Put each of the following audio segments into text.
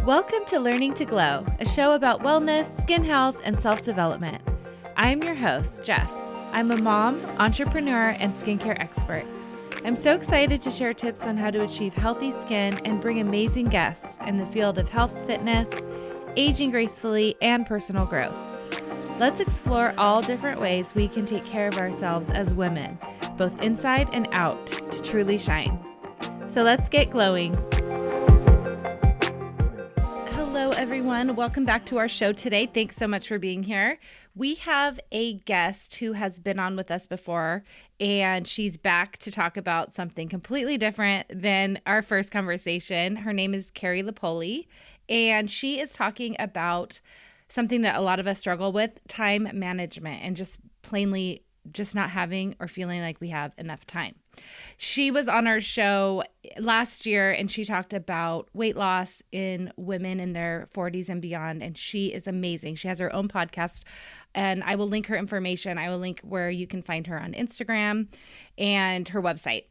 Welcome to Learning to Glow, a show about wellness, skin health, and self-development. I'm your host, Jess. I'm a mom, entrepreneur, and skincare expert. I'm so excited to share tips on how to achieve healthy skin and bring amazing guests in the field of health, fitness, aging gracefully, and personal growth. Let's explore all different ways we can take care of ourselves as women, both inside and out, to truly shine. So let's get glowing. Hello, everyone. Welcome back to our show today. Thanks so much for being here. We have a guest who has been on with us before, and she's back to talk about something completely different than our first conversation. Her name is Carrie Lupoli, and she is talking about something that a lot of us struggle with, time management, and just plainly just not having or feeling like we have enough time. She was on our show last year and she talked about weight loss in women in their 40s and beyond. And she is amazing. She has her own podcast and I will link her information. I will link where you can find her on Instagram and her website.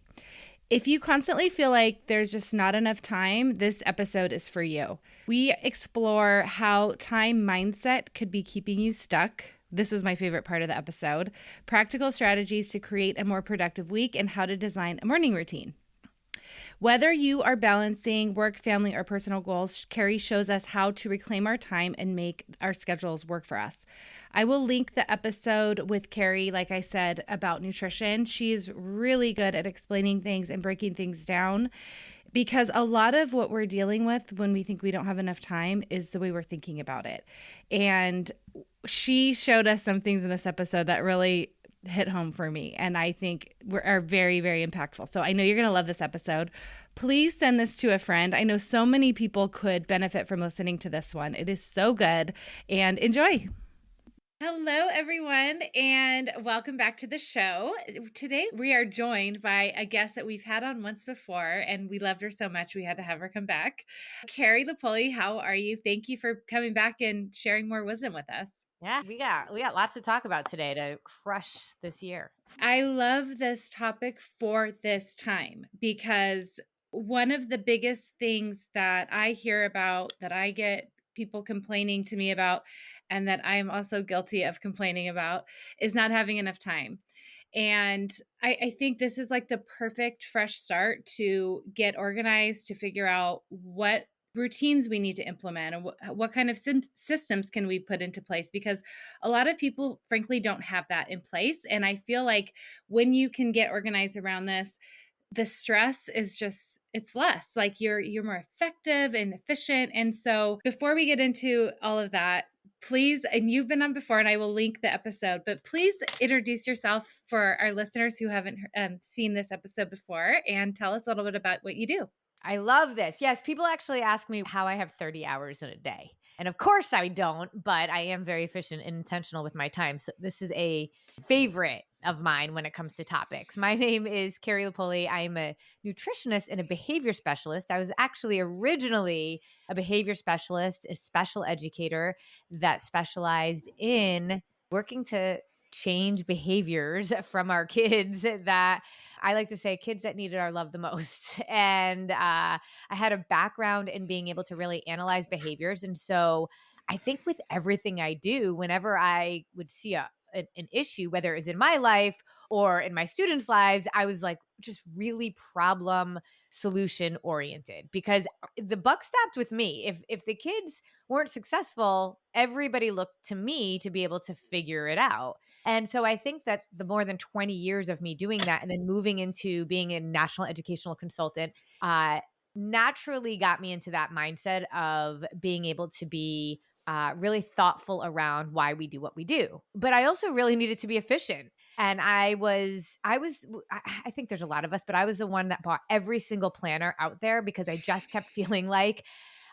If you constantly feel like there's just not enough time, this episode is for you. We explore how time mindset could be keeping you stuck. This was my favorite part of the episode. Practical strategies to create a more productive week and how to design a morning routine. Whether you are balancing work, family, or personal goals, Carrie shows us how to reclaim our time and make our schedules work for us. I will link the episode with Carrie, like I said, about nutrition. She's really good at explaining things and breaking things down because a lot of what we're dealing with when we think we don't have enough time is the way we're thinking about it. And she showed us some things in this episode that really hit home for me and I think are very, very impactful. So I know you're going to love this episode. Please send this to a friend. I know so many people could benefit from listening to this one. It is so good and enjoy. Hello, everyone, and welcome back to the show. Today, we are joined by a guest that we've had on once before, and we loved her so much we had to have her come back. Carrie Lupoli, how are you? Thank you for coming back and sharing more wisdom with us. Yeah, we got lots to talk about today to crush this year. I love this topic for this time because one of the biggest things that I hear about, that I get people complaining to me about, and that I am also guilty of complaining about, is not having enough time. And I think this is like the perfect fresh start to get organized, to figure out what routines we need to implement and what kind of systems can we put into place, because a lot of people frankly don't have that in place. And I feel like when you can get organized around this, the stress is just, it's less, like you're more effective and efficient. And so before we get into all of that, please, and you've been on before and I will link the episode, but please introduce yourself for our listeners who haven't seen this episode before and tell us a little bit about what you do. I love this. Yes, people actually ask me how I have 30 hours in a day. And of course I don't, but I am very efficient and intentional with my time. So this is a favorite of mine when it comes to topics. My name is Carrie Lupoli. I'm a nutritionist and a behavior specialist. I was actually originally a behavior specialist, a special educator that specialized in working to change behaviors from our kids that I like to say kids that needed our love the most. And I had a background in being able to really analyze behaviors. And so I think with everything I do, whenever I would see an issue, whether it was in my life or in my students' lives, I was like just really problem solution oriented because the buck stopped with me. If the kids weren't successful, everybody looked to me to be able to figure it out. And so I think that the more than 20 years of me doing that and then moving into being a national educational consultant naturally got me into that mindset of being able to be really thoughtful around why we do what we do. But I also really needed to be efficient. And I think there's a lot of us, but I was the one that bought every single planner out there because I just kept feeling like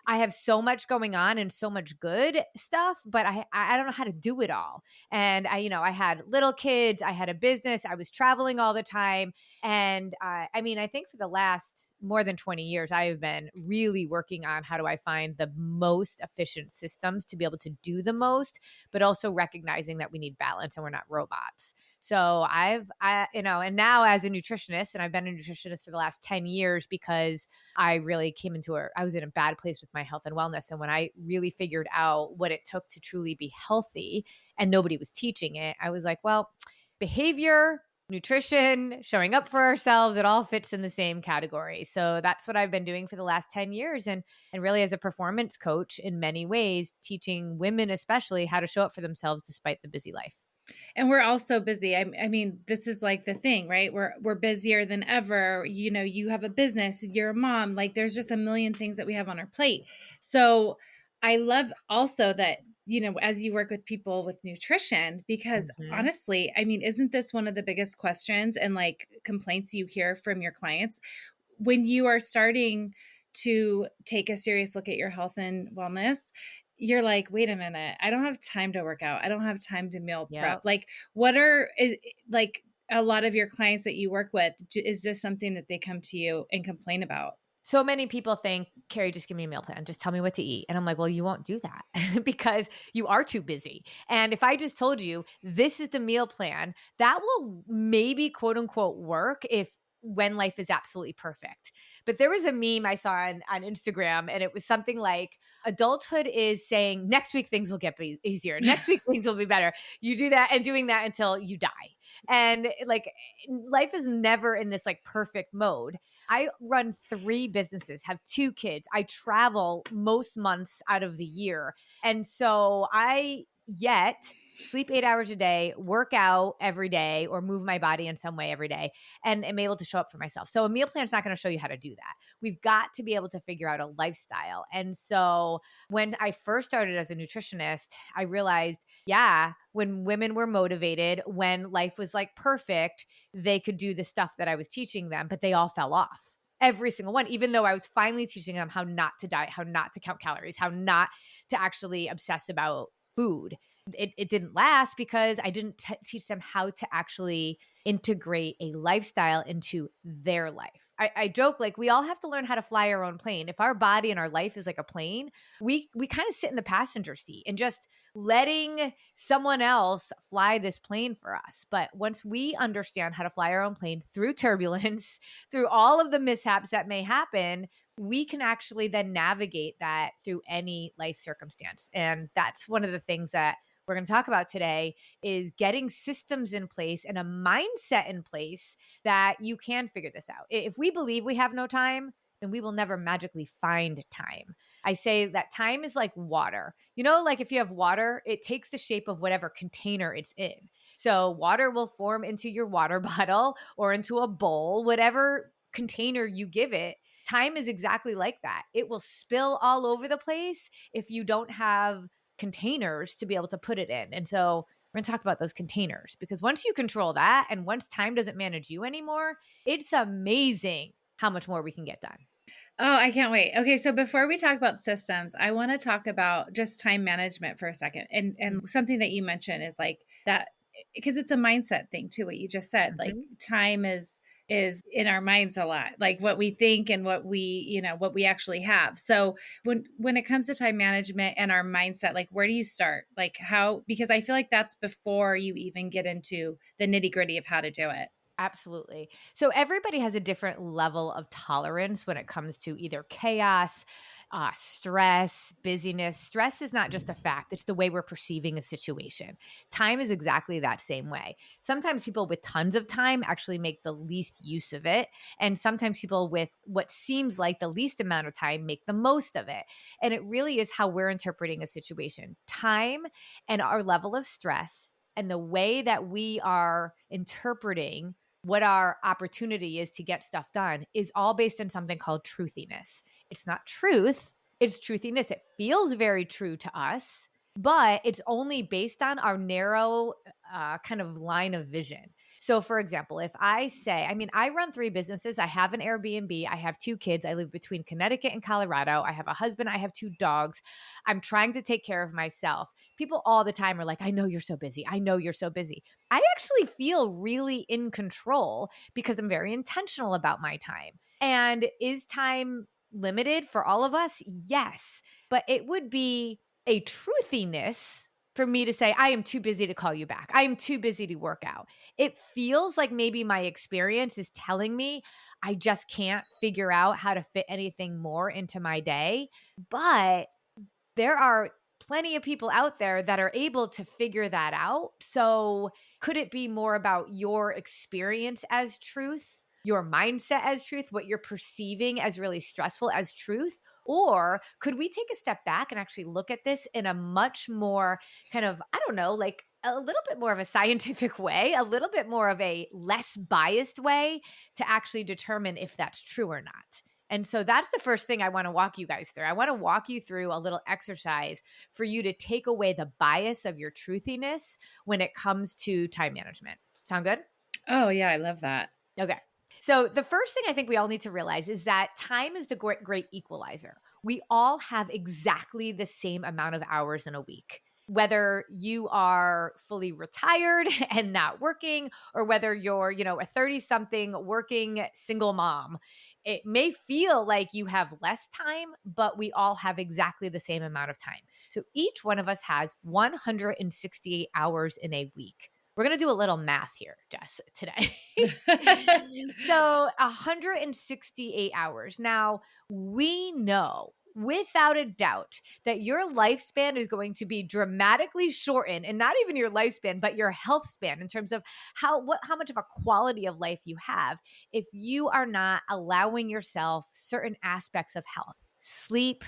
I have so much going on and so much good stuff, but I don't know how to do it all. And I had little kids, I had a business, I was traveling all the time. And I think for the last more than 20 years, I have been really working on how do I find the most efficient systems to be able to do the most, but also recognizing that we need balance and we're not robots. So and now as a nutritionist, and I've been a nutritionist for the last 10 years because I really I was in a bad place with my health and wellness. And when I really figured out what it took to truly be healthy and nobody was teaching it, I was like, well, behavior, nutrition, showing up for ourselves, it all fits in the same category. So that's what I've been doing for the last 10 years. And really as a performance coach in many ways, teaching women especially how to show up for themselves despite the busy life. And we're all so busy. I mean, this is like the thing, right? We're busier than ever. You know, you have a business, you're a mom, like there's just a million things that we have on our plate. So I love also that, you know, as you work with people with nutrition, because Mhm. honestly, I mean, isn't this one of the biggest questions and like complaints you hear from your clients when you are starting to take a serious look at your health and wellness? You're like, wait a minute, I don't have time to work out. I don't have time to meal prep. Yep. Like, what are like a lot of your clients that you work with? Is this something that they come to you and complain about? So many people think, Carrie, just give me a meal plan. Just tell me what to eat. And I'm like, well, you won't do that because you are too busy. And if I just told you this is the meal plan, that will maybe quote unquote work if when life is absolutely perfect. But there was a meme I saw on Instagram, and it was something like adulthood is saying next week things will get easier. Next week things will be better. You do that and doing that until you die. And like life is never in this like perfect mode. I run 3 businesses, have 2 kids. I travel most months out of the year. And so I yet sleep 8 hours a day, work out every day, or move my body in some way every day, and am able to show up for myself. So a meal plan is not going to show you how to do that. We've got to be able to figure out a lifestyle. And so when I first started as a nutritionist, I realized, yeah, when women were motivated, when life was like perfect, they could do the stuff that I was teaching them, but they all fell off. Every single one, even though I was finally teaching them how not to diet, how not to count calories, how not to actually obsess about food. It didn't last because I didn't teach them how to actually integrate a lifestyle into their life. I joke like we all have to learn how to fly our own plane. If our body and our life is like a plane, we kind of sit in the passenger seat and just letting someone else fly this plane for us. But once we understand how to fly our own plane through turbulence, through all of the mishaps that may happen, we can actually then navigate that through any life circumstance. And that's one of the things that we're going to talk about today is getting systems in place and a mindset in place that you can figure this out. If we believe we have no time, then we will never magically find time. I say that time is like water. You know, like if you have water, it takes the shape of whatever container it's in. So water will form into your water bottle or into a bowl, whatever container you give it. Time is exactly like that. It will spill all over the place if you don't have containers to be able to put it in. And so we're going to talk about those containers because once you control that and once time doesn't manage you anymore, it's amazing how much more we can get done. Oh, I can't wait. Okay, so before we talk about systems, I want to talk about just time management for a second. And something that you mentioned is like that because it's a mindset thing too, what you just said. Like Mhm. time is in our minds a lot, like what we think and what we, you know, what we actually have. So when it comes to time management and our mindset, like where do you start? Like how, because I feel like that's before you even get into the nitty-gritty of how to do it. Absolutely. So everybody has a different level of tolerance when it comes to either chaos, stress, busyness. Stress is not just a fact, it's the way we're perceiving a situation. Time is exactly that same way. Sometimes people with tons of time actually make the least use of it. And sometimes people with what seems like the least amount of time make the most of it. And it really is how we're interpreting a situation. Time and our level of stress and the way that we are interpreting what our opportunity is to get stuff done is all based on something called truthiness. It's not truth, it's truthiness. It feels very true to us, but it's only based on our narrow kind of line of vision. So, for example, if I say, I mean, I run 3 businesses, I have an Airbnb, I have 2 kids, I live between Connecticut and Colorado, I have a husband, I have 2 dogs, I'm trying to take care of myself. People all the time are like, I know you're so busy. I know you're so busy. I actually feel really in control because I'm very intentional about my time. And is time limited for all of us? Yes. But it would be a truthiness for me to say, I am too busy to call you back. I am too busy to work out. It feels like maybe my experience is telling me I just can't figure out how to fit anything more into my day. But there are plenty of people out there that are able to figure that out. So could it be more about your experience as truth, your mindset as truth, what you're perceiving as really stressful as truth? Or could we take a step back and actually look at this in a much more kind of, I don't know, like a little bit more of a scientific way, a little bit more of a less biased way to actually determine if that's true or not? And so that's the first thing I want to walk you guys through. I want to walk you through a little exercise for you to take away the bias of your truthiness when it comes to time management. Sound good? Oh, yeah. I love that. Okay. So the first thing I think we all need to realize is that time is the great equalizer. We all have exactly the same amount of hours in a week. Whether you are fully retired and not working, or whether you're, a 30-something working single mom, it may feel like you have less time, but we all have exactly the same amount of time. So each one of us has 168 hours in a week. We're going to do a little math here, Jess, today. So 168 hours. Now, we know without a doubt that your lifespan is going to be dramatically shortened, and not even your lifespan, but your health span in terms of how much of a quality of life you have if you are not allowing yourself certain aspects of health, sleep,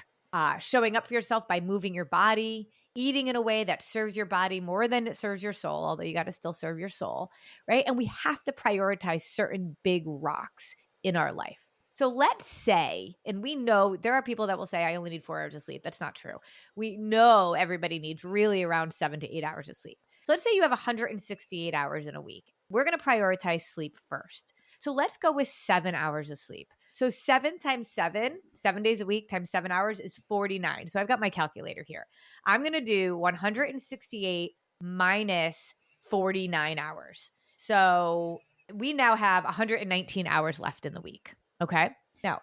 showing up for yourself by moving your body, eating in a way that serves your body more than it serves your soul, although you got to still serve your soul, right? And we have to prioritize certain big rocks in our life. So let's say, and we know there are people that will say, I only need 4 hours of sleep. That's not true. We know everybody needs really around 7 to 8 hours of sleep. So let's say you have 168 hours in a week. We're going to prioritize sleep first. So let's go with 7 hours of sleep. So 7 times 7, 7 days a week times 7 hours is 49. So I've got my calculator here. I'm going to do 168 minus 49 hours. So we now have 119 hours left in the week. Okay. Now,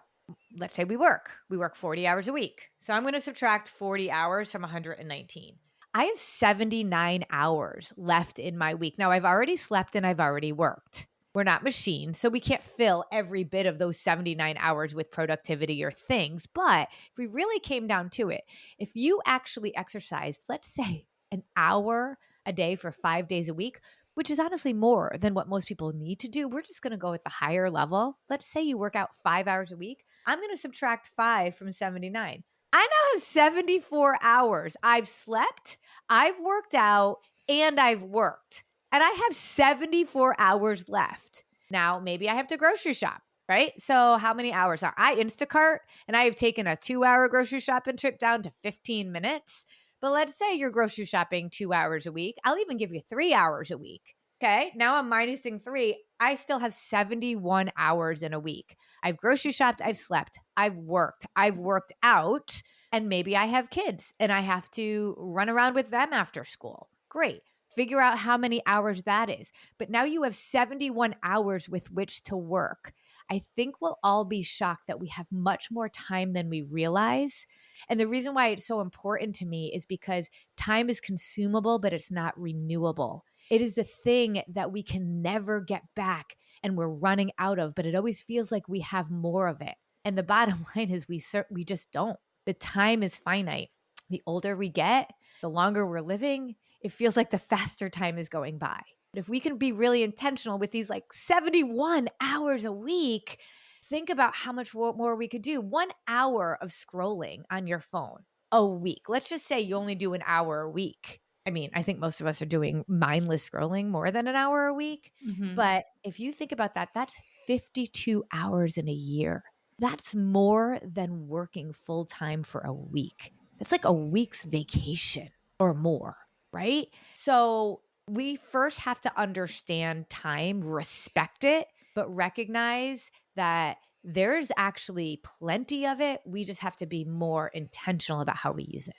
let's say we work 40 hours a week. So I'm going to subtract 40 hours from 119. I have 79 hours left in my week. Now, I've already slept and I've already worked. We're not machines, so we can't fill every bit of those 79 hours with productivity or things. But if we really came down to it, if you actually exercised, let's say an hour a day for 5 days a week, which is honestly more than what most people need to do. We're just going to go at the higher level. Let's say you work out 5 hours a week. I'm going to subtract 5 from 79. I now have 74 hours. I've slept, I've worked out, and I've worked. And I have 74 hours left. Now, maybe I have to grocery shop, right? So how many hours are I Instacart? And I have taken a 2-hour grocery shopping trip down to 15 minutes. But let's say you're grocery shopping 2 hours a week. I'll even give you 3 hours a week. Okay, now I'm minusing 3. I still have 71 hours in a week. I've grocery shopped, I've slept, I've worked out, and maybe I have kids and I have to run around with them after school. Great. Figure out how many hours that is. But now you have 71 hours with which to work. I think we'll all be shocked that we have much more time than we realize. And the reason why it's so important to me is because time is consumable, but it's not renewable. It is a thing that we can never get back and we're running out of, but it always feels like we have more of it. And the bottom line is we just don't. The time is finite. The older we get, the longer we're living, it feels like the faster time is going by. But if we can be really intentional with these like 71 hours a week, think about how much more we could do. 1 hour of scrolling on your phone a week. Let's just say you only do an hour a week. I mean, I think most of us are doing mindless scrolling more than an hour a week. Mm-hmm. But if you think about that, that's 52 hours in a year. That's more than working full time for a week. That's like a week's vacation or more, right? So we first have to understand time, respect it, but recognize that there's actually plenty of it. We just have to be more intentional about how we use it.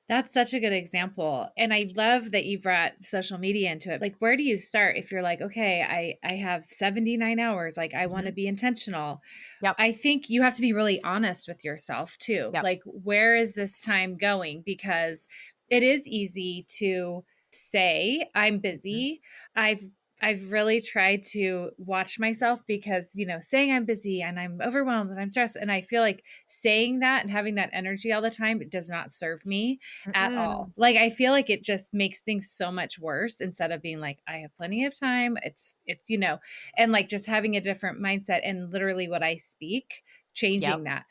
That's such a good example. And I love that you brought social media into it. Like, where do you start if you're like, okay, I have 79 hours, like I want to be intentional. Yep. I think you have to be really honest with yourself too. Yep. Like, where is this time going? Because it is easy to say I'm Mhm. busy. I've I've really tried to watch myself because, saying I'm busy and I'm overwhelmed and I'm stressed, and I feel like saying that and having that energy all the time, it does not serve me at all. Mm-mm. Like I feel like it just makes things so much worse instead of being like I have plenty of time. It's and like just having a different mindset and literally what I speak, Yep. changing that.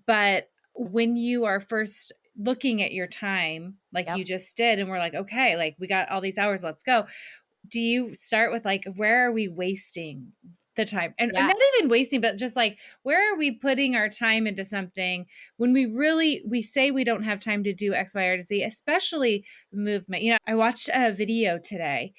But when you are first looking at your time like Yep. you just did and we're like, okay, like we got all these hours, let's go. Do you start with like where are we wasting the time, and Yeah. not even wasting, but just like where are we putting our time into something when we say we don't have time to do X, Y, or Z, especially movement. I watched a video today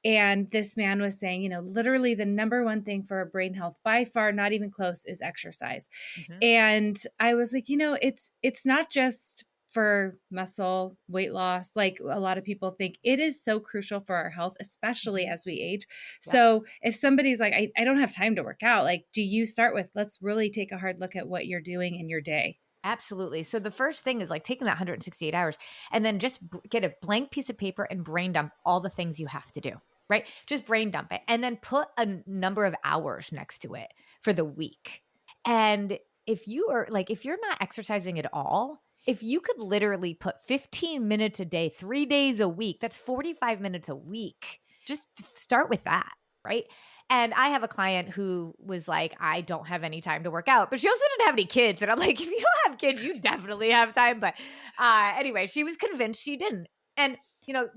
and this man was saying, literally the number one thing for brain health by far, not even close, is exercise. Hmm. And I was like, it's not just for muscle weight loss. Like a lot of people think, it is so crucial for our health, especially Hmm. as we age. Yep. So if somebody's like, I don't have time to work out, like, do you start with, let's really take a hard look at what you're doing in your day? Absolutely. So the first thing is like taking that 168 hours and then just get a blank piece of paper and brain dump all the things you have to do, right? Just brain dump it and then put a number of hours next to it for the week. And if you're not exercising at all, if you could literally put 15 minutes a day, 3 days a week, that's 45 minutes a week. Just start with that, right? And I have a client who was like, I don't have any time to work out, but she also didn't have any kids. And I'm like, if you don't have kids, you definitely have time. But anyway, she was convinced she didn't. And,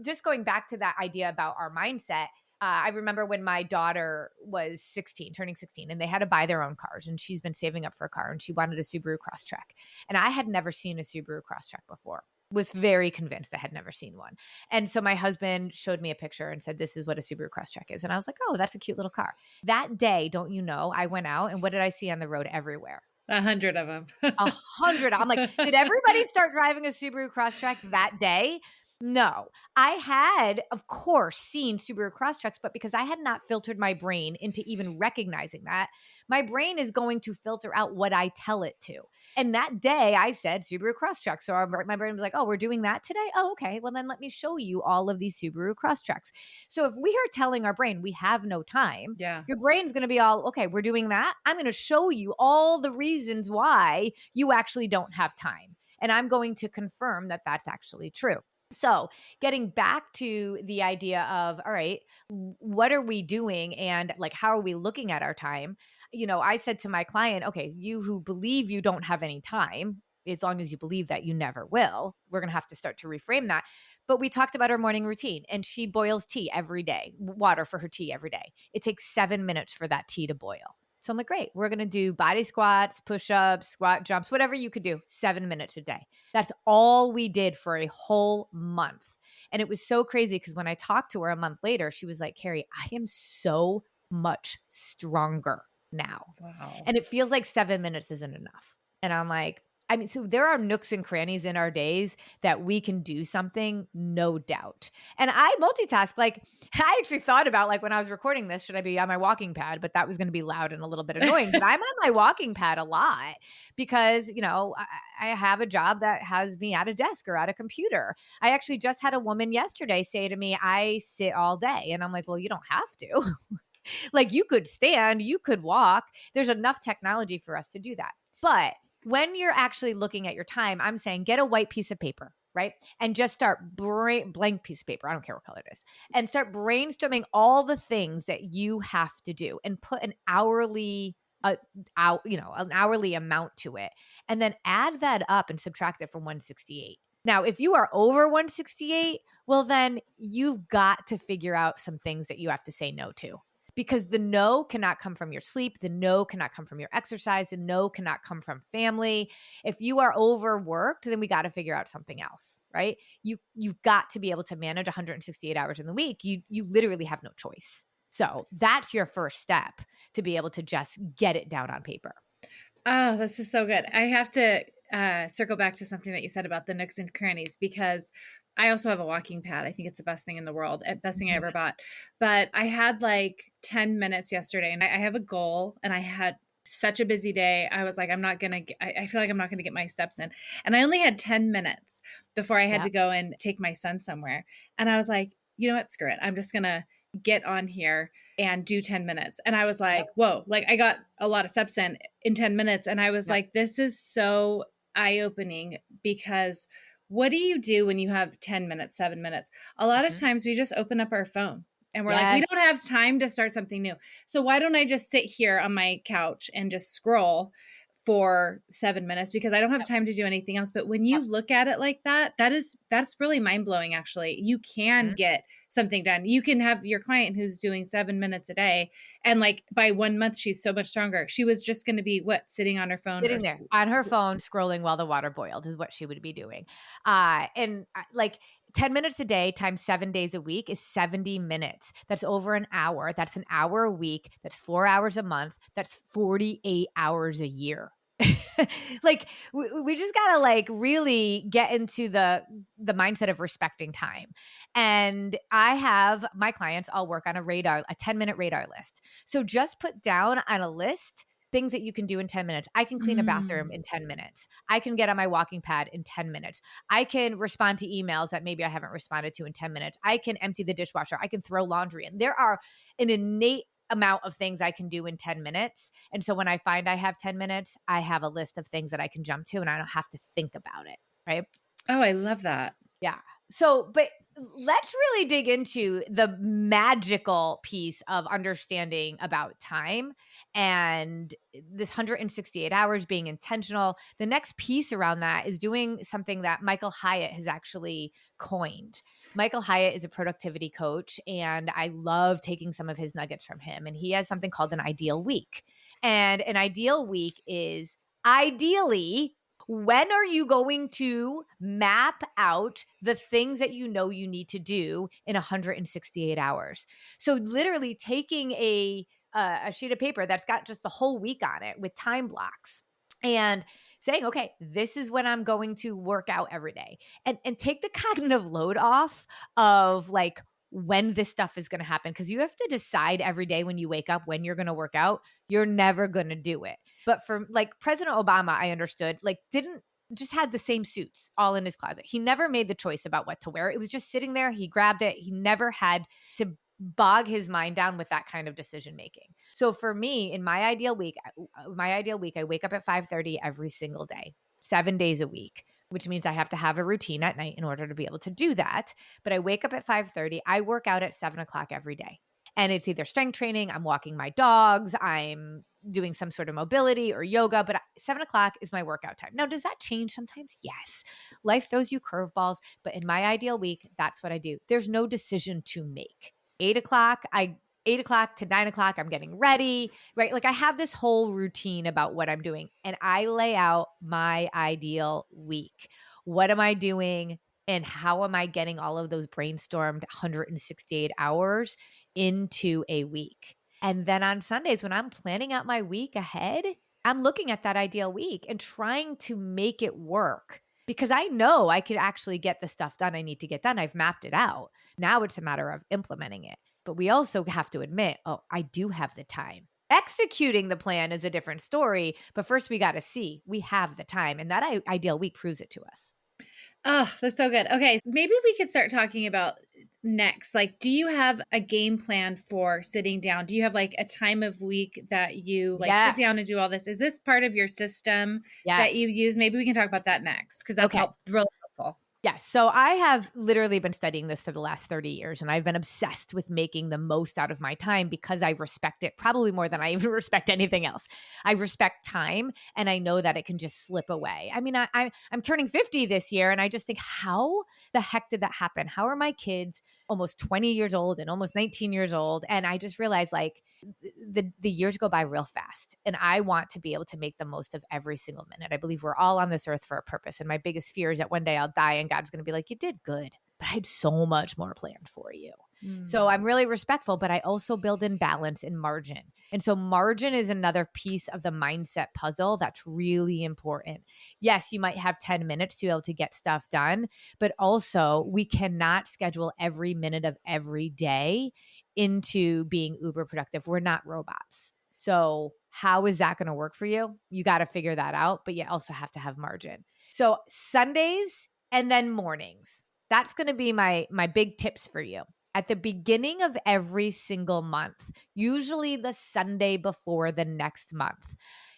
just going back to that idea about our mindset, I remember when my daughter was 16, turning 16, and they had to buy their own cars. And she's been saving up for a car and she wanted a Subaru Crosstrek. And I had never seen a Subaru Crosstrek before, was very convinced I had never seen one. And so my husband showed me a picture and said, this is what a Subaru Crosstrek is. And I was like, oh, that's a cute little car. That day, don't you know, I went out and what did I see on the road everywhere? 100 of them. 100. I'm like, did everybody start driving a Subaru Crosstrek that day? No. I had, of course, seen Subaru Crosstreks, but because I had not filtered my brain into even recognizing that, my brain is going to filter out what I tell it to. And that day I said Subaru Crosstrek. So my brain was like, oh, we're doing that today? Oh, okay. Well, then let me show you all of these Subaru Crosstreks. So if we are telling our brain we have no time, Yeah. your brain's going to be all, okay, we're doing that. I'm going to show you all the reasons why you actually don't have time. And I'm going to confirm that that's actually true. So, getting back to the idea of, all right, what are we doing and like, how are we looking at our time? I said to my client, okay, you who believe you don't have any time, as long as you believe that you never will, we're going to have to start to reframe that. But we talked about her morning routine and she boils tea every day, water for her tea every day. It takes 7 minutes for that tea to boil. So I'm like, great, we're going to do body squats, push-ups, squat jumps, whatever you could do, 7 minutes a day. That's all we did for a whole month. And it was so crazy because when I talked to her a month later, she was like, Carrie, I am so much stronger now. Wow. And it feels like 7 minutes isn't enough. And I'm like, I mean, so there are nooks and crannies in our days that we can do something, no doubt. And I multitask. Like, I actually thought about, like, when I was recording this, should I be on my walking pad? But that was going to be loud and a little bit annoying. But I'm on my walking pad a lot because, I have a job that has me at a desk or at a computer. I actually just had a woman yesterday say to me, I sit all day. And I'm like, well, you don't have to. Like, you could stand, you could walk. There's enough technology for us to do that. But when you're actually looking at your time, I'm saying get a white piece of paper, right? And just start blank piece of paper. I don't care what color it is. And start brainstorming all the things that you have to do and put an hourly an hourly amount to it. And then add that up and subtract it from 168. Now, if you are over 168, well, then you've got to figure out some things that you have to say no to. Because the no cannot come from your sleep. The no cannot come from your exercise. The no cannot come from family. If you are overworked, then we got to figure out something else, right? You've got to be able to manage 168 hours in the week. You literally have no choice. So that's your first step to be able to just get it down on paper. Oh, this is so good. I have to circle back to something that you said about the nooks and crannies, because I also have a walking pad. I think it's the best thing in the world, best thing I ever bought. But I had like 10 minutes yesterday and I have a goal and I had such a busy day. I was like, I feel like I'm not going to get my steps in. And I only had 10 minutes before I had Yeah. to go and take my son somewhere. And I was like, you know what? Screw it. I'm just going to get on here and do 10 minutes. And I was like, Yep. whoa, like I got a lot of steps in 10 minutes. And I was Yep. like, this is so eye opening, because what do you do when you have 10 minutes, 7 minutes? A lot of Mhm. times we just open up our phone and we're like, we don't Yes. have time to start something new. So why don't I just sit here on my couch and just scroll for 7 minutes, because I don't have Yep. time to do anything else. But when Yep. you look at it like that, that's really mind blowing. Actually, you can Mhm. get something done. You can have your client who's doing 7 minutes a day, and like by 1 month, she's so much stronger. She was just going to be sitting on her phone or Sitting there on her phone, scrolling while the water boiled is what she would be doing. Like 10 minutes a day times 7 days a week is 70 minutes. That's over an hour. That's an hour a week. That's 4 hours a month. That's 48 hours a year. Like we just gotta like really get into the mindset of respecting time. And I have my clients all work on a 10-minute radar list. So just put down on a list things that you can do in 10 minutes. I can clean a bathroom in 10 minutes. I can get on my walking pad in 10 minutes. I can respond to emails that maybe I haven't responded to in 10 minutes. I can empty the dishwasher. I can throw laundry in. There are an innate amount of things I can do in 10 minutes. And so when I find I have 10 minutes, I have a list of things that I can jump to and I don't have to think about it. Right. Oh, I love that. Yeah. So, but let's really dig into the magical piece of understanding about time and this 168 hours being intentional. The next piece around that is doing something that Michael Hyatt has actually coined. Michael Hyatt is a productivity coach, and I love taking some of his nuggets from him. And he has something called an ideal week. And an ideal week is ideally, when are you going to map out the things that you know you need to do in 168 hours? So literally taking a sheet of paper that's got just the whole week on it with time blocks and saying, okay, this is when I'm going to work out every day, and take the cognitive load off of like when this stuff is going to happen. Cause you have to decide every day when you wake up when you're going to work out. You're never going to do it. But for like President Obama, I understood, like didn't just had the same suits all in his closet. He never made the choice about what to wear. It was just sitting there. He grabbed it. He never had to bog his mind down with that kind of decision making. So for me, in my ideal week, I wake up at 5:30 every single day, 7 days a week, which means I have to have a routine at night in order to be able to do that. But I wake up at 5:30. I work out at 7 o'clock every day. And it's either strength training, I'm walking my dogs, I'm doing some sort of mobility or yoga, but 7 o'clock is my workout time. Now, does that change sometimes? Yes. Life throws you curveballs, but in my ideal week, that's what I do. There's no decision to make. 8 o'clock to 9 o'clock, I'm getting ready, right? Like I have this whole routine about what I'm doing, and I lay out my ideal week. What am I doing? And how am I getting all of those brainstormed 168 hours into a week? And then on Sundays, when I'm planning out my week ahead, I'm looking at that ideal week and trying to make it work because I know I could actually get the stuff done I need to get done. I've mapped it out. Now it's a matter of implementing it. But we also have to admit, oh, I do have the time. Executing the plan is a different story. But first, we got to see we have the time. And that ideal week proves it to us. Oh, that's so good. Okay, maybe we could start talking about next. Like, do you have a game plan for sitting down? Do you have like a time of week that you like sit down Yes. and do all this? Is this part of your system that you Yes. use? Maybe we can talk about that next, because that's Okay. really helpful. Yes. So I have literally been studying this for the last 30 years, and I've been obsessed with making the most out of my time because I respect it probably more than I even respect anything else. I respect time, and I know that it can just slip away. I mean, I'm turning 50 this year, and I just think, how the heck did that happen? How are my kids almost 20 years old and almost 19 years old? And I just realized like the years go by real fast, and I want to be able to make the most of every single minute. I believe we're all on this earth for a purpose, and my biggest fear is that one day I'll die and God's going to be like, you did good, but I had so much more planned for you. So I'm really respectful, but I also build in balance and margin. And so margin is another piece of the mindset puzzle that's really important. Yes, you might have 10 minutes to be able to get stuff done, but also we cannot schedule every minute of every day into being uber productive. We're not robots. So how is that going to work for you? You got to figure that out, but you also have to have margin. So Sundays and then mornings. That's going to be my big tips for you. At the beginning of every single month, usually the Sunday before the next month.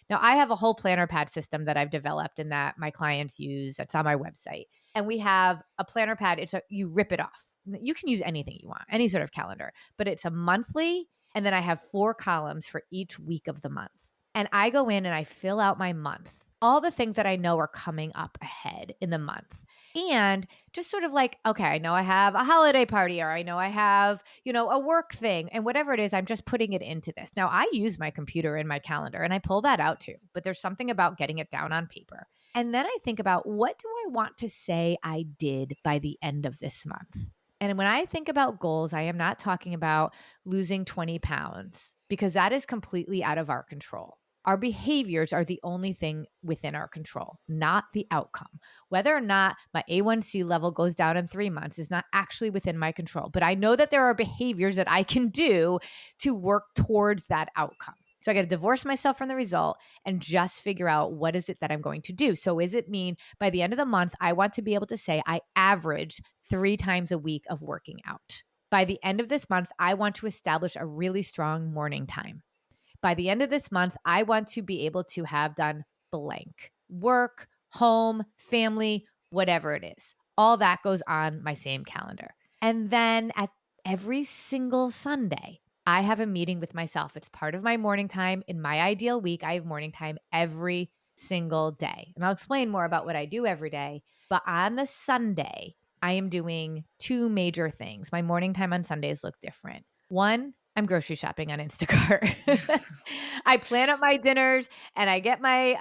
Now, I have a whole planner pad system that I've developed and that my clients use. That's on my website. And we have a planner pad. You rip it off. You can use anything you want, any sort of calendar, but it's a monthly. And then I have 4 columns for each week of the month. And I go in and I fill out my month, all the things that I know are coming up ahead in the month. And just sort of like, okay, I know I have a holiday party, or I know I have, a work thing, and whatever it is, I'm just putting it into this. Now, I use my computer in my calendar and I pull that out too, but there's something about getting it down on paper. And then I think about, what do I want to say I did by the end of this month? And when I think about goals, I am not talking about losing 20 pounds, because that is completely out of our control. Our behaviors are the only thing within our control, not the outcome. Whether or not my A1C level goes down in 3 months is not actually within my control. But I know that there are behaviors that I can do to work towards that outcome. So I got to divorce myself from the result and just figure out, what is it that I'm going to do? So is it mean by the end of the month, I want to be able to say I average 3 times a week of working out. By the end of this month, I want to establish a really strong morning time. By the end of this month, I want to be able to have done blank. Work, home, family, whatever it is. All that goes on my same calendar. And then at every single Sunday, I have a meeting with myself. It's part of my morning time. In my ideal week, I have morning time every single day. And I'll explain more about what I do every day. But on the Sunday, I am doing 2 major things. My morning time on Sundays look different. One, I'm grocery shopping on Instacart. I plan up my dinners and I get my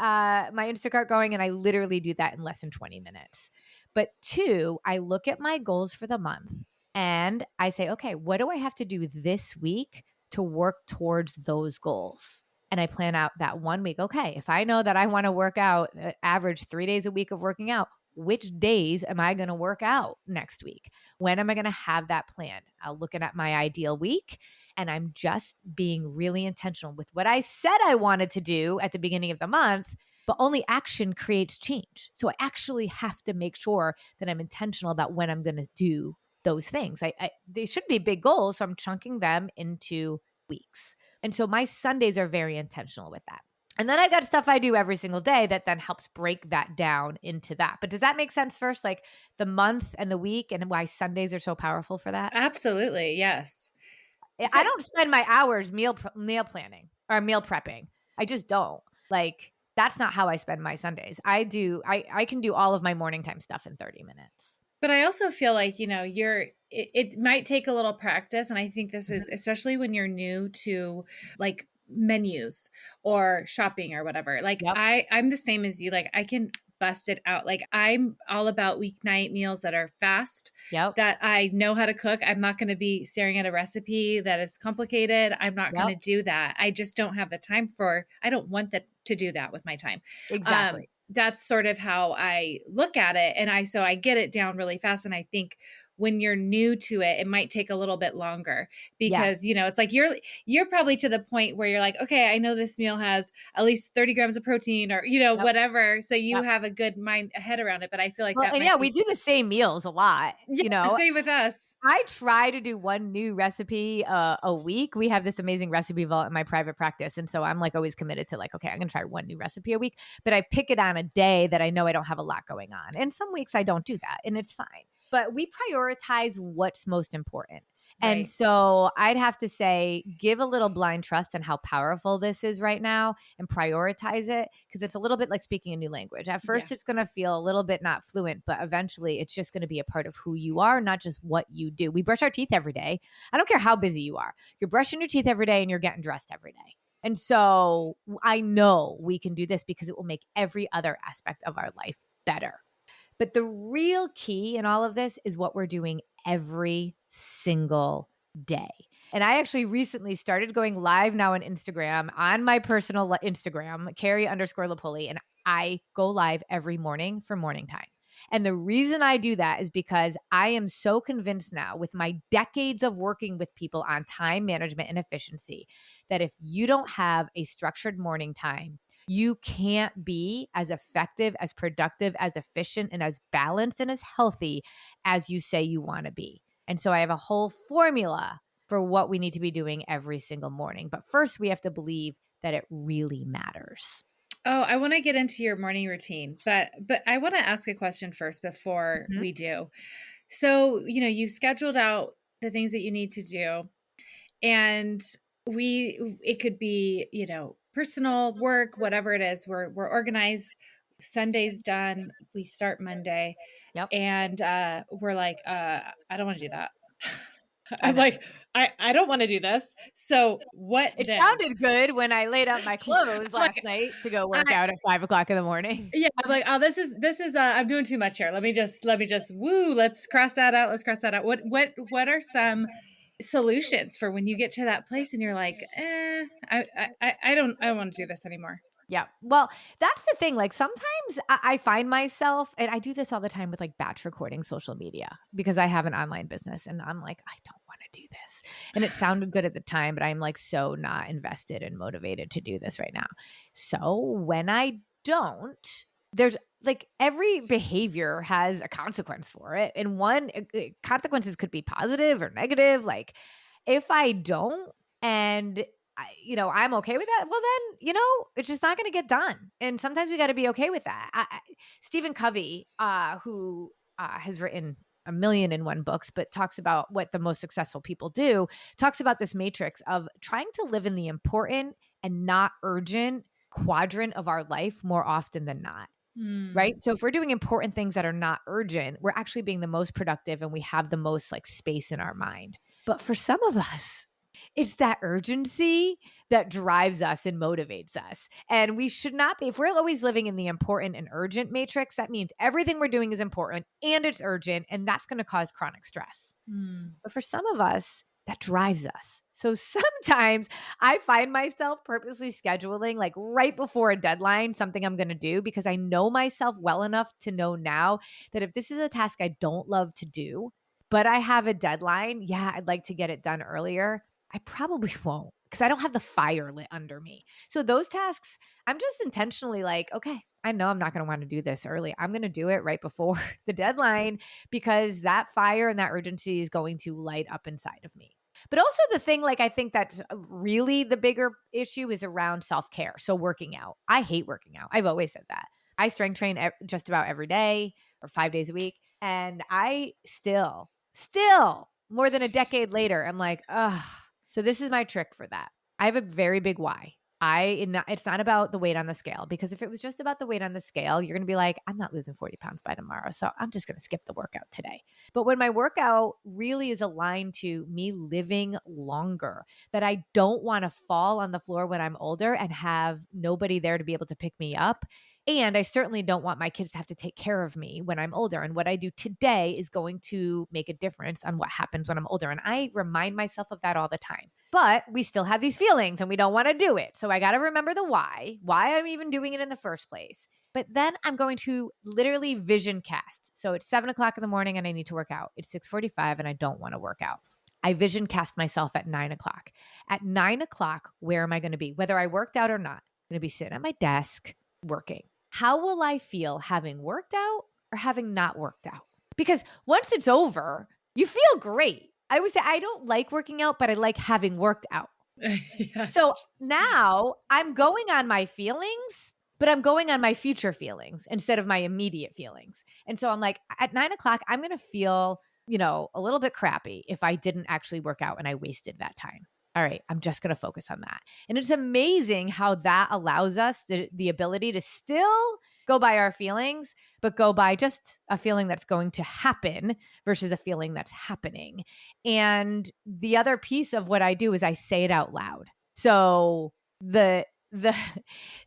Instacart going, and I literally do that in less than 20 minutes. But 2, I look at my goals for the month and I say, okay, what do I have to do this week to work towards those goals? And I plan out that 1 week. Okay, if I know that I want to work out, average 3 days a week of working out, which days am I going to work out next week? When am I going to have that plan? I'll look at my ideal week, and I'm just being really intentional with what I said I wanted to do at the beginning of the month, but only action creates change. So I actually have to make sure that I'm intentional about when I'm going to do those things. They should be big goals, so I'm chunking them into weeks. And so my Sundays are very intentional with that. And then I got stuff I do every single day that then helps break that down into that. But does that make sense first? Like the month and the week, and why Sundays are so powerful for that? Absolutely. Yes. I don't spend my hours meal planning or meal prepping. I just don't. Like, that's not how I spend my Sundays. I can do all of my morning time stuff in 30 minutes. But I also feel like, it might take a little practice. And I think this is, especially when you're new to like menus or shopping or whatever. Like Yep. I'm the same as you. Like I can bust it out. Like I'm all about weeknight meals that are fast, that I know how to cook. I'm not going to be staring at a recipe that is complicated. I'm not going to do that. I just don't have the time I don't want to do that with my time. Exactly. That's sort of how I look at it. And so I get it down really fast. And I think when you're new to it, it might take a little bit longer because, it's like you're probably to the point where you're like, okay, I know this meal has at least 30 grams of protein or, whatever. So you have a good head around it. But I feel like we do the same meals a lot, Same with us. I try to do one new recipe a week. We have this amazing recipe vault in my private practice. And so I'm like always committed to like, okay, I'm going to try one new recipe a week, but I pick it on a day that I know I don't have a lot going on. And some weeks I don't do that, and it's fine. But we prioritize what's most important. Right. And so I'd have to say, give a little blind trust in how powerful this is right now and prioritize it, because it's a little bit like speaking a new language. At first, it's going to feel a little bit not fluent, but eventually it's just going to be a part of who you are, not just what you do. We brush our teeth every day. I don't care how busy you are. You're brushing your teeth every day and you're getting dressed every day. And so I know we can do this because it will make every other aspect of our life better. But the real key in all of this is what we're doing every single day. And I actually recently started going live now on Instagram, on my personal Instagram, Carrie _Lupoli, and I go live every morning for morning time. And the reason I do that is because I am so convinced now with my decades of working with people on time management and efficiency that if you don't have a structured morning time, you can't be as effective, as productive, as efficient, and as balanced and as healthy as you say you want to be. And so I have a whole formula for what we need to be doing every single morning. But first, we have to believe that it really matters. Oh, I want to get into your morning routine, but I want to ask a question first before Mhm. we do. So, you've scheduled out the things that you need to do, and it could be, personal work, whatever it is. We're organized. Sunday's done. We start Monday, Yep. and we're like, I don't want to do that. I I'm know. like, I don't want to do this. So what It then? sounded good when I laid out my clothes I'm last like, night to go work I out at 5 o'clock in the morning. Yeah, I'm like, oh, this is I'm doing too much here. Let me just woo, let's cross that out. Let's cross that out. What are some solutions for when you get to that place and you're like, I don't want to do this anymore. Yeah. Well, that's the thing. Like sometimes I find myself, and I do this all the time with like batch recording social media because I have an online business and I'm like, I don't want to do this. And it sounded good at the time, but I'm like so not invested and motivated to do this right now. So when I don't, there's like every behavior has a consequence for it. And one consequences could be positive or negative. Like if I don't, and I'm okay with that. Well, then, it's just not going to get done. And sometimes we got to be okay with that. Stephen Covey, who has written a million and one books, but talks about what the most successful people do, talks about this matrix of trying to live in the important and not urgent quadrant of our life more often than not. Hmm. Right. So if we're doing important things that are not urgent, we're actually being the most productive and we have the most like space in our mind. But for some of us, it's that urgency that drives us and motivates us. And we should not be, if we're always living in the important and urgent matrix, that means everything we're doing is important and it's urgent, and that's going to cause chronic stress. Hmm. But for some of us, that drives us. So sometimes I find myself purposely scheduling like right before a deadline something I'm going to do because I know myself well enough to know now that if this is a task I don't love to do, but I have a deadline, yeah, I'd like to get it done earlier. I probably won't because I don't have the fire lit under me. So those tasks, I'm just intentionally like, okay, I know I'm not going to want to do this early. I'm going to do it right before the deadline because that fire and that urgency is going to light up inside of me. But also the thing, like, I think that's really the bigger issue is around self-care. So working out. I hate working out. I've always said that. I strength train just about every day or 5 days a week. And I still more than a decade later, I'm like, ugh. So this is my trick for that. I have a very big why. It's not about the weight on the scale, because if it was just about the weight on the scale, you're going to be like, I'm not losing 40 pounds by tomorrow. So I'm just going to skip the workout today. But when my workout really is aligned to me living longer, that I don't want to fall on the floor when I'm older and have nobody there to be able to pick me up. And I certainly don't want my kids to have to take care of me when I'm older. And what I do today is going to make a difference on what happens when I'm older. And I remind myself of that all the time. But we still have these feelings and we don't want to do it. So I got to remember the why I'm even doing it in the first place. But then I'm going to literally vision cast. So it's 7 o'clock in the morning and I need to work out. It's 6:45 and I don't want to work out. I vision cast myself at 9 o'clock. At 9 o'clock, where am I going to be? Whether I worked out or not, I'm going to be sitting at my desk working. How will I feel having worked out or having not worked out? Because once it's over, you feel great. I would say I don't like working out, but I like having worked out. Yes. So now I'm going on my feelings, but I'm going on my future feelings instead of my immediate feelings. And so I'm like, at 9 o'clock, I'm going to feel, a little bit crappy if I didn't actually work out and I wasted that time. All right, I'm just going to focus on that. And it's amazing how that allows us the ability to still go by our feelings, but go by just a feeling that's going to happen versus a feeling that's happening. And the other piece of what I do is I say it out loud. So that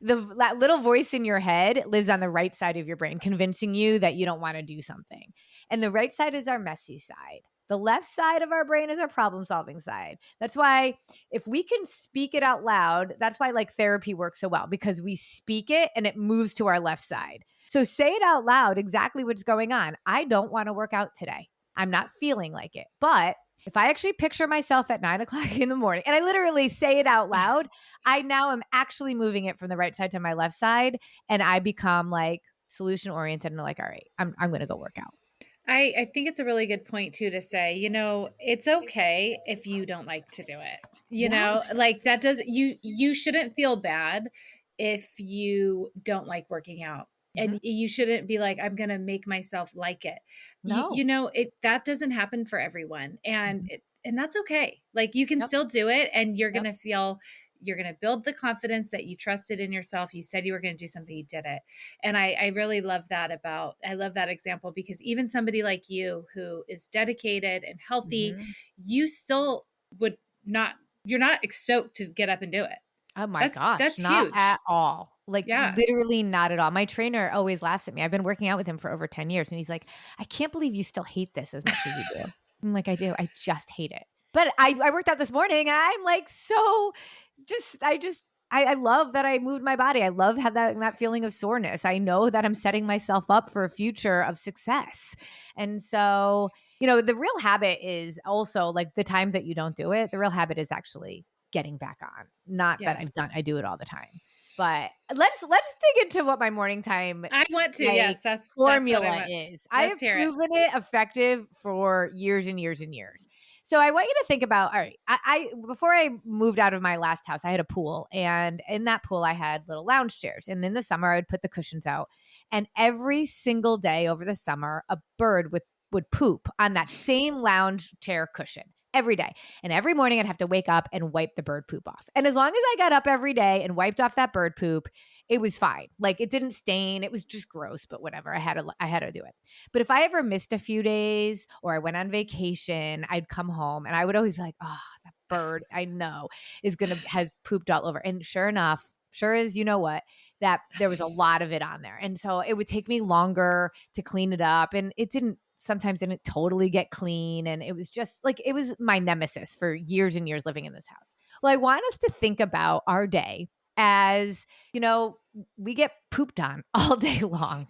little voice in your head lives on the right side of your brain, convincing you that you don't want to do something. And the right side is our messy side. The left side of our brain is our problem solving side. That's why if we can speak it out loud, that's why like therapy works so well, because we speak it and it moves to our left side. So say it out loud exactly what's going on. I don't want to work out today. I'm not feeling like it. But if I actually picture myself at 9:00 in the morning and I literally say it out loud, I now am actually moving it from the right side to my left side. And I become like solution oriented and like, all right, I'm going to go work out. I think it's a really good point too to say, it's okay if you don't like to do it. Yes. Like that does you shouldn't feel bad if you don't like working out. And you shouldn't be like, I'm going to make myself like it. No. It that doesn't happen for everyone. And and that's okay. Like you can Yep. still do it and you're Yep. going to feel you're going to build the confidence that you trusted in yourself. You said you were going to do something, you did it. And I really love that I love that example because even somebody like you who is dedicated and healthy, you still would not, you're not stoked to get up and do it. Oh my gosh, That's not huge. at all. Like Yeah. literally not at all. My trainer always laughs at me. I've been working out with him for over 10 years and he's like, I can't believe you still hate this as much as you do. I'm like, I do. I just hate it. But I worked out this morning and I'm like, I love that I moved my body. I love that feeling of soreness. I know that I'm setting myself up for a future of success. And so, the real habit is also like the times that you don't do it, the real habit is actually getting back on. Not that I do it all the time. But let's dig into what my morning time I want to. Yes, that's formula what I want. is. I have proven it effective for years and years and years. So I want you to think about, all right, I before I moved out of my last house, I had a pool. And in that pool, I had little lounge chairs. And in the summer, I would put the cushions out. And every single day over the summer, a bird would poop on that same lounge chair cushion. Every day. And every morning I'd have to wake up and wipe the bird poop off. And as long as I got up every day and wiped off that bird poop, it was fine. Like it didn't stain. It was just gross, but whatever. I had to do it. But if I ever missed a few days or I went on vacation, I'd come home and I would always be like, oh, that bird I know has pooped all over. And sure enough, sure as you know what, that there was a lot of it on there. And so it would take me longer to clean it up. And sometimes didn't totally get clean. And it was just like, it was my nemesis for years and years living in this house. Well, I want us to think about our day as, we get pooped on all day long.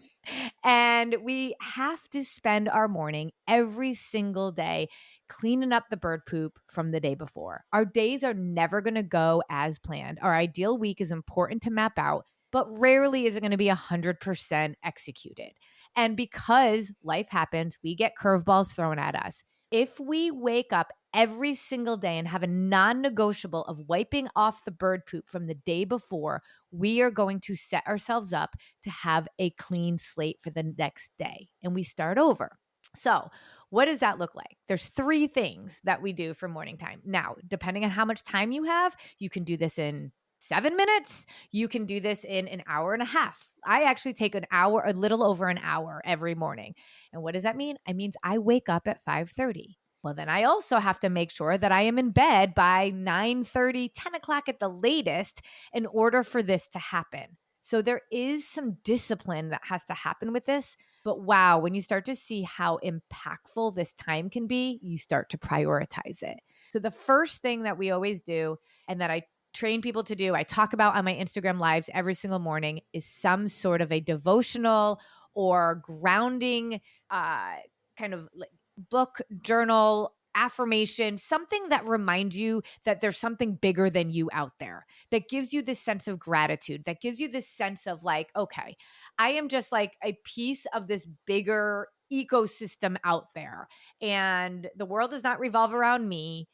And we have to spend our morning every single day cleaning up the bird poop from the day before. Our days are never going to go as planned. Our ideal week is important to map out, but rarely is it going to be 100% executed. And because life happens, we get curveballs thrown at us. If we wake up every single day and have a non-negotiable of wiping off the bird poop from the day before, we are going to set ourselves up to have a clean slate for the next day. And we start over. So what does that look like? There's 3 things that we do for morning time. Now, depending on how much time you have, you can do this in 7 minutes. You can do this in an hour and a half. I actually take an hour, a little over an hour every morning. And what does that mean? It means I wake up at 5:30. Well, then I also have to make sure that I am in bed by 9:30, 10 o'clock at the latest in order for this to happen. So there is some discipline that has to happen with this. But wow, when you start to see how impactful this time can be, you start to prioritize it. So the first thing that we always do, and that I train people to do, I talk about on my Instagram lives every single morning, is some sort of a devotional or grounding kind of like book, journal, affirmation, something that reminds you that there's something bigger than you out there, that gives you this sense of gratitude, that gives you this sense of like, okay, I am just like a piece of this bigger ecosystem out there. And the world does not revolve around me.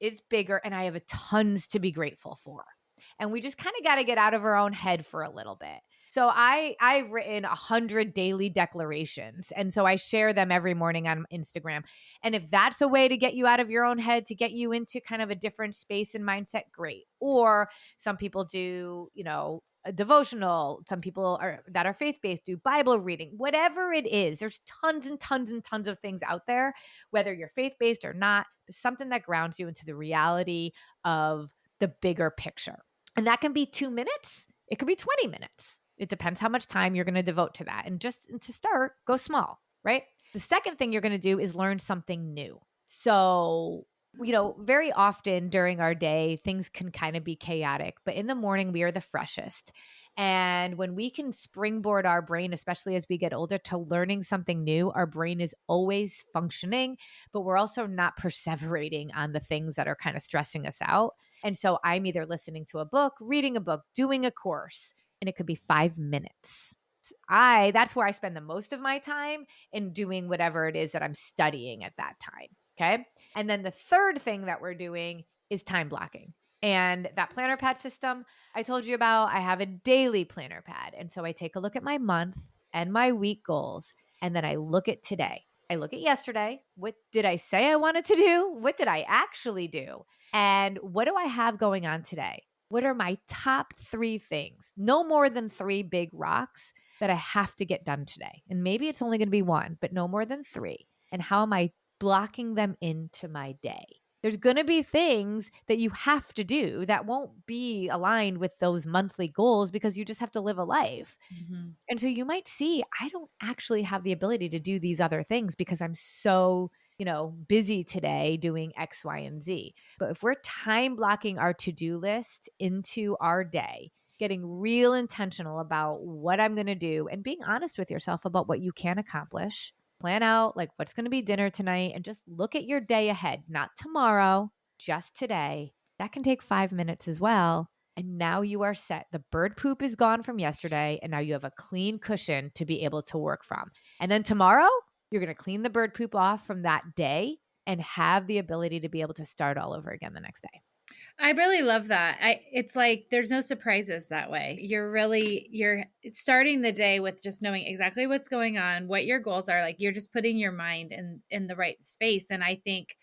It's bigger and I have tons to be grateful for. And we just kind of got to get out of our own head for a little bit. So I've written 100 daily declarations. And so I share them every morning on Instagram. And if that's a way to get you out of your own head, to get you into kind of a different space and mindset, great. Or some people do, a devotional. Some people that are faith-based do Bible reading, whatever it is. There's tons and tons and tons of things out there, whether you're faith-based or not, but something that grounds you into the reality of the bigger picture. And that can be 2 minutes. It could be 20 minutes. It depends how much time you're going to devote to that. And just to start, go small, right? The second thing you're going to do is learn something new. So, very often during our day, things can kind of be chaotic, but in the morning, we are the freshest. And when we can springboard our brain, especially as we get older, to learning something new, our brain is always functioning, but we're also not perseverating on the things that are kind of stressing us out. And so I'm either listening to a book, reading a book, doing a course, and it could be 5 minutes. That's where I spend the most of my time in doing whatever it is that I'm studying at that time. Okay. And then the third thing that we're doing is time blocking. And that planner pad system I told you about, I have a daily planner pad. And so I take a look at my month and my week goals, and then I look at today. I look at yesterday. What did I say I wanted to do? What did I actually do? And what do I have going on today? What are my top 3 things? No more than 3 big rocks that I have to get done today. And maybe it's only going to be 1, but no more than 3. And how am I blocking them into my day? There's going to be things that you have to do that won't be aligned with those monthly goals because you just have to live a life. Mm-hmm. And so you might see, I don't actually have the ability to do these other things because I'm so, busy today doing X, Y, and Z. But if we're time blocking our to-do list into our day, getting real intentional about what I'm going to do and being honest with yourself about what you can accomplish, plan out like what's going to be dinner tonight and just look at your day ahead, not tomorrow, just today. That can take 5 minutes as well. And now you are set. The bird poop is gone from yesterday, and now you have a clean cushion to be able to work from. And then tomorrow, you're going to clean the bird poop off from that day and have the ability to be able to start all over again the next day. I really love that. It's like there's no surprises that way. You're starting the day with just knowing exactly what's going on, what your goals are. Like you're just putting your mind in the right space. And I think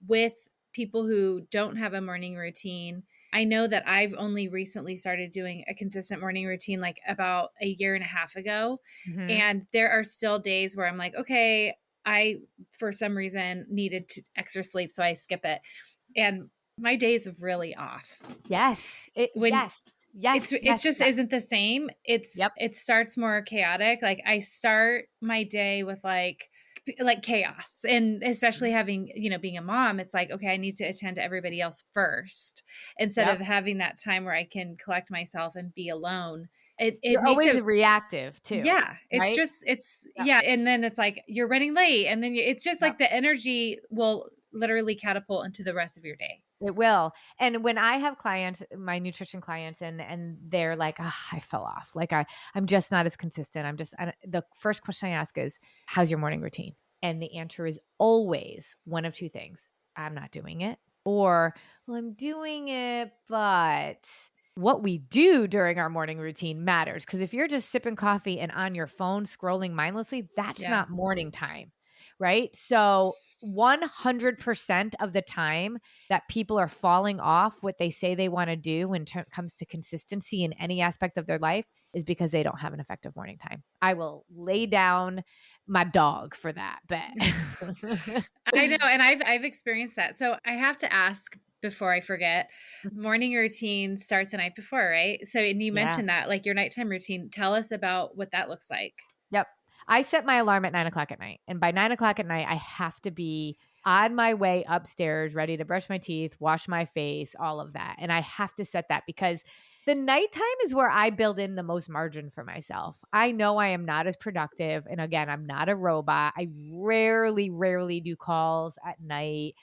with people who don't have a morning routine, I know that I've only recently started doing a consistent morning routine like about a year and a half ago. Mm-hmm. And there are still days where I'm like, okay, I for some reason needed extra sleep, so I skip it. And my days are really off. Yes. Yes. It just yes. isn't the same. It starts more chaotic. Like I start my day with like chaos, and especially having, being a mom, it's like, okay, I need to attend to everybody else first instead of having that time where I can collect myself and be alone. It You're makes always it reactive too. Yeah. Right? Yeah. And then it's like, you're running late, and then it's just like the energy will literally catapult into the rest of your day. It will. And when I have clients, my nutrition clients, and they're like, I fell off. Like I'm just not as consistent. The first question I ask is, how's your morning routine? And the answer is always one of 2 things. I'm not doing it. Or, well, I'm doing it, but what we do during our morning routine matters. Because if you're just sipping coffee and on your phone scrolling mindlessly, that's not morning time. Right? So 100% of the time that people are falling off what they say they want to do when it comes to consistency in any aspect of their life is because they don't have an effective morning time. I will lay down my dog for that bet. I know. And I've experienced that. So I have to ask before I forget, morning routine starts the night before, right? So, and you mentioned that, like your nighttime routine. Tell us about what that looks like. Yep. I set my alarm at 9:00 at night. And by 9:00 at night, I have to be on my way upstairs, ready to brush my teeth, wash my face, all of that. And I have to set that because the nighttime is where I build in the most margin for myself. I know I am not as productive. And again, I'm not a robot. I rarely do calls at night.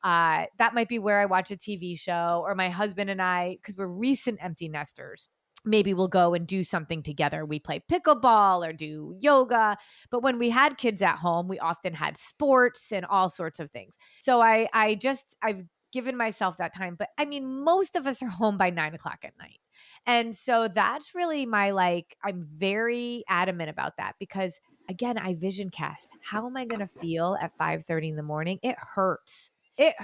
That might be where I watch a TV show, or my husband and I, because we're recent empty nesters, maybe we'll go and do something together. We play pickleball or do yoga. But when we had kids at home, we often had sports and all sorts of things. So I've given myself that time. But I mean, most of us are home by 9:00 at night. And so that's really I'm very adamant about that because again, I vision cast. How am I going to feel at 5:30 in the morning? It hurts. It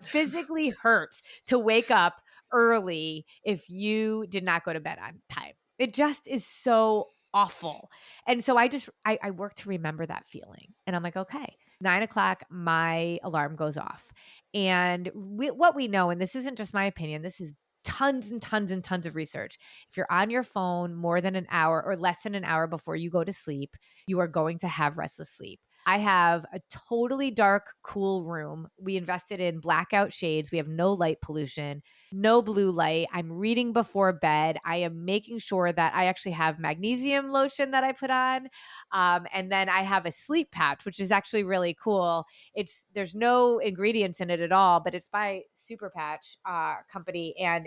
physically hurts to wake up early if you did not go to bed on time. It just is so awful. And so I work to remember that feeling. And I'm like, okay, 9:00, my alarm goes off. And what we know, and this isn't just my opinion, this is tons and tons and tons of research. If you're on your phone more than an hour or less than an hour before you go to sleep, you are going to have restless sleep. I have a totally dark, cool room. We invested in blackout shades. We have no light pollution, no blue light. I'm reading before bed. I am making sure that I actually have magnesium lotion that I put on. And then I have a sleep patch, which is actually really cool. There's no ingredients in it at all, but it's by Super Patch company, and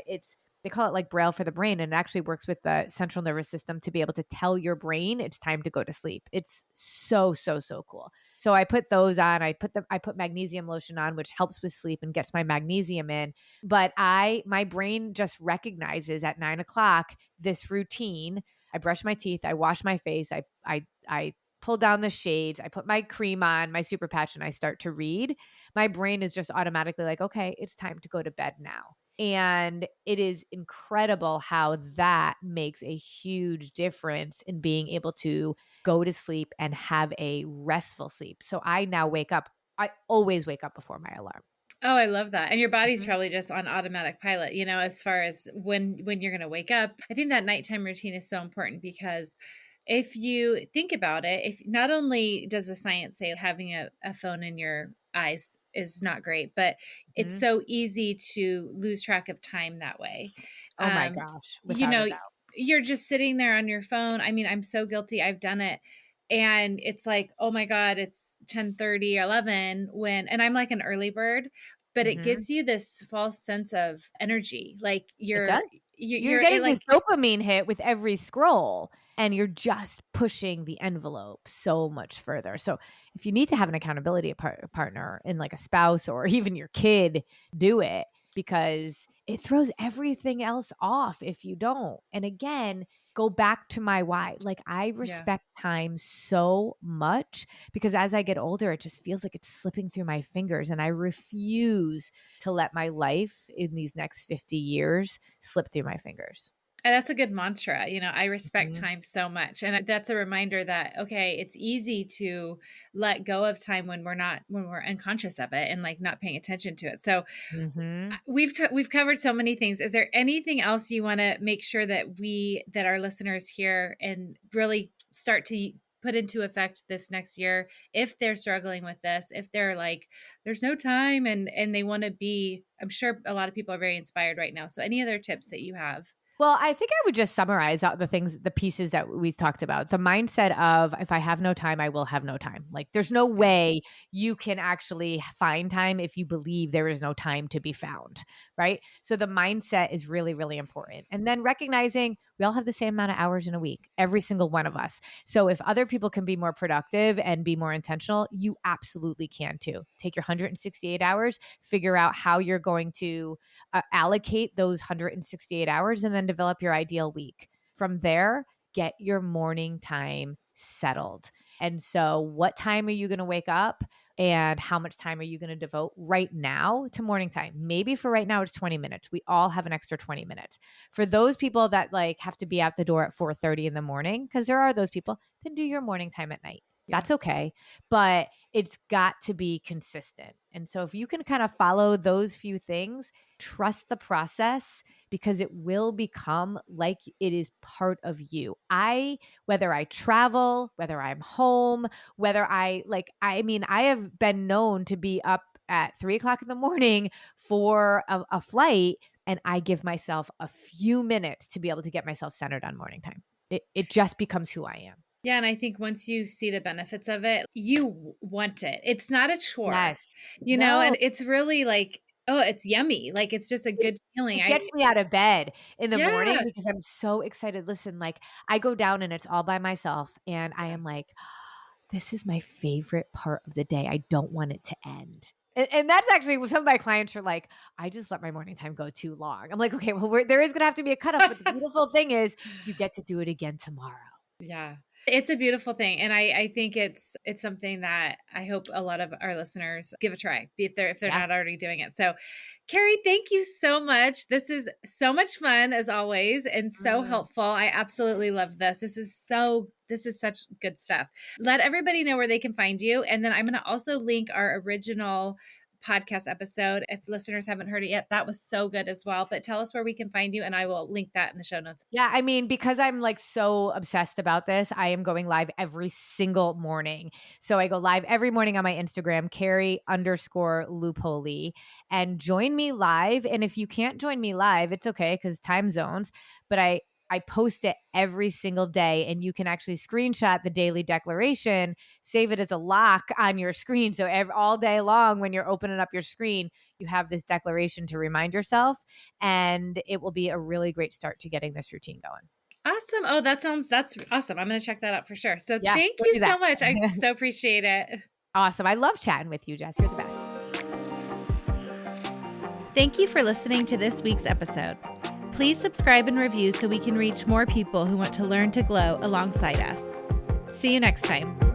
they call it like Braille for the brain, and it actually works with the central nervous system to be able to tell your brain it's time to go to sleep. It's so, so, so cool. So I put those on. I put magnesium lotion on, which helps with sleep and gets my magnesium in. But my brain just recognizes at 9 o'clock this routine. I brush my teeth, I wash my face, I pull down the shades, I put my cream on, my super patch, and I start to read. My brain is just automatically like, okay, it's time to go to bed now. And it is incredible how that makes a huge difference in being able to go to sleep and have a restful sleep. So I now wake up, I always wake up before my alarm. Oh, I love that. And your body's Mhm. probably just on automatic pilot, as far as when you're going to wake up. I think that nighttime routine is so important because if you think about it, if not only does the science say having a phone in your eyes is not great, but it's Mhm. so easy to lose track of time that way. Oh my Um, gosh, you without a know, doubt. you're just sitting there on your phone. I mean, I'm so guilty. I've done it. And it's like, oh my God, it's 10:30, 11 and I'm like an early bird, but it Mhm. gives you this false sense of energy. Like It does. You're you're it getting this like, dopamine hit with every scroll, and you're just pushing the envelope so much further. So if you need to have an accountability partner in like a spouse or even your kid, do it, because it throws everything else off if you don't. And again, go back to my why. Like I yeah. respect time so much because as I get older, it just feels like it's slipping through my fingers, and I refuse to let my life in these next 50 years slip through my fingers. And that's a good mantra. I respect Mhm. time so much. And that's a reminder that, okay, it's easy to let go of time when we're unconscious of it and like not paying attention to it. So Mhm. we've covered so many things. Is there anything else you want to make sure that our listeners hear and really start to put into effect this next year if they're struggling with this, if they're like there's no time and they want to be, I'm sure a lot of people are very inspired right now. So any other tips that you have? Well, I think I would just summarize out the pieces that we talked about. The mindset of if I have no time, I will have no time. Like there's no Yeah. way you can actually find time if you believe there is no time to be found, right? So the mindset is really, really important. And then recognizing we all have the same amount of hours in a week, every single one of us. So if other people can be more productive and be more intentional, you absolutely can too. Take your 168 hours, figure out how you're going to allocate those 168 hours and then develop your ideal week. From there, get your morning time settled. And so, what time are you going to wake up? And how much time are you going to devote right now to morning time? Maybe for right now, it's 20 minutes. We all have an extra 20 minutes. For those people that like have to be out the door at 4:30 in the morning, because there are those people, then do your morning time at night. Yeah. That's okay. But it's got to be consistent. And so, if you can kind of follow those few things, trust the process because it will become like it is part of you. Whether I travel, whether I'm home, whether I mean, I have been known to be up at 3 o'clock in the morning for a flight, and I give myself a few minutes to be able to get myself centered on morning time. It just becomes who I am. Yeah, and I think once you see the benefits of it, you want it. It's not a chore, Yes. No, and it's really like, oh, it's yummy. Like it's just a It good feeling. it gets me out of bed in the morning Yeah. because I'm so excited. Listen, like, I go down and it's all by myself, and I Yeah. am like, "This is my favorite part of the day. I don't want it to end." And that's actually what some of my clients are like, "I just let my morning time go too long." I'm like, "Okay, well, there is gonna have to be a cutoff, but the beautiful thing is you get to do it again tomorrow." Yeah. It's a beautiful thing. And I think it's something that I hope a lot of our listeners give a try if they're Yeah. not already doing it. So Carrie, thank you so much. This is so much fun as always and so Mm. helpful. I absolutely love this. This is such good stuff. Let everybody know where they can find you. And then I'm going to also link our original podcast episode. If listeners haven't heard it yet, that was so good as well. But tell us where we can find you, and I will link that in the show notes. Yeah, I mean, because I'm like so obsessed about this, I am going live every single morning. So I go live every morning on my Instagram, Carrie_Lupoli, and join me live. And if you can't join me live, it's okay because time zones, but I post it every single day, and you can actually screenshot the daily declaration, save it as a lock on your screen. So all day long, when you're opening up your screen, you have this declaration to remind yourself, and it will be a really great start to getting this routine going. Awesome. Oh, that's awesome. I'm going to check that out for sure. So Yeah, thank go you do so that. much. I so appreciate it. Awesome. I love chatting with you, Jess. You're the best. Thank you for listening to this week's episode. Please subscribe and review so we can reach more people who want to learn to glow alongside us. See you next time.